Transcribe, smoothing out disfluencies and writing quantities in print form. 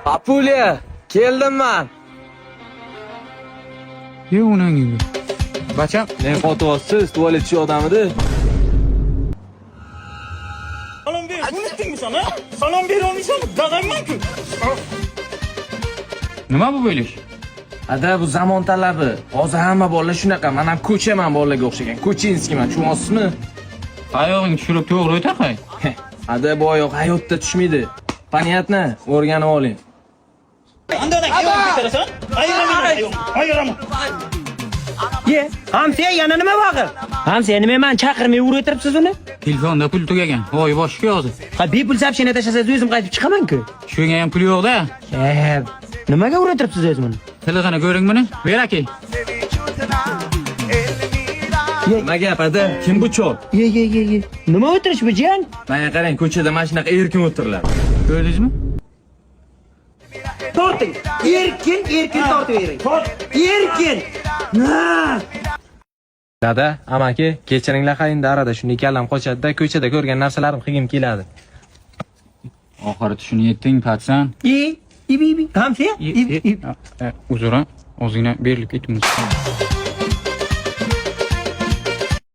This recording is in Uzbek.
Apulya, keldim men. Ye unangizni. Bacham, Ne fotoğrafsız tuvaletçi odamıdı. Salom ber, unutdingmi sen ha? Salom bera olmaysanmi? Dadamman-ku. nima bu bo'lish? Ada bu zamon talabi. Hozir hamma bolalar shunaqa. Men ham ko'chaman bolalarga o'xshagan. Ko'chinskiman, tushunasizmi? Oyog'ing tushirib to'g'ri o'taqay. Ada bu oyoq hayotda tushmaydi. Понятно? O'rganib oling. Andadan ayolni ketirasan? Ayiraman. Ye, hamsiya yana nima vaqi? Hamsiya nima men chaqirmay o'raytiribsiz uni? Telefonda pul tugagan. Voy boshqa hozir. Ha, bepul soобщение tashlasangiz o'zim qaytib chiqaman-ku. Shunga ham pul yo'q-da. Nimaga o'raytiribsiz o'zingiz buni? Tilini ko'ring buni. Ber aka. Nima gap ada? Kim bu chol? Ye. Nima o'tirish bu jiyan? Mana qarang, ko'chada mana shunaqa erkin o'tirlar. Ko'rdingizmi? Torting. Erkin tortavering. Erkin. Dada, amaki, kechiringlar qayin darada shunday kallam qochadi-da, ko'chada ko'rgan narsalarim qilgim keladi. Oxiri tushuni yetding, patsan. Ibi. Hamsiya? Uzr, ozgina berilib ketdingiz.